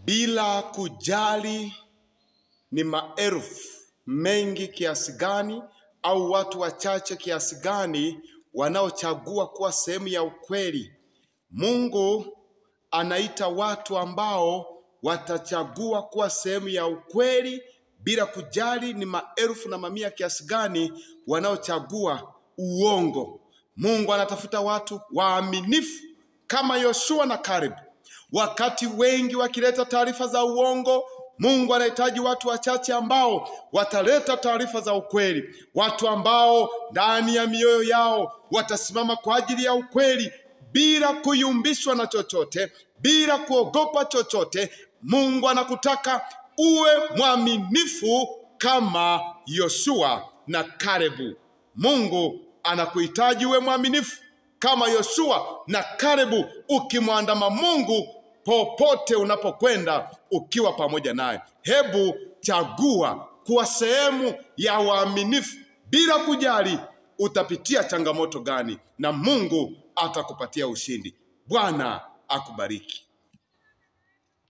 bila kujali ni maelfu mengi kiasi gani au watu wachache kiasi gani wanaochagua kuwa sehemu ya ukweli. Mungu anaita watu ambao watachagua kuwa sehemu ya ukweli bila kujali ni maelfu na mamia kiasi gani wanaochagua uongo. Mungu anatafuta watu waaminifu kama Yoshua na Caleb. Wakati wengi wakileta taarifa za uongo, Mungu anahitaji watu wachache ambao wataleta taarifa za ukweli. Watu ambao ndani ya mioyo yao watasimama kwa ajili ya ukweli bila kuyumbishwa na chochote, bila kuogopa chochote. Mungu anakutaka uwe mwaminifu kama Yoshua na Caleb. Mungu anakuhitaji uwe mwaminifu kama Yoshua na Caleb, ukimwandama Mungu popote unapokwenda, ukiwa pamoja naye. Hebu chagua kuwa sehemu ya waaminifu bila kujali utapitia changamoto gani, na Mungu atakupatia ushindi. Bwana akubariki.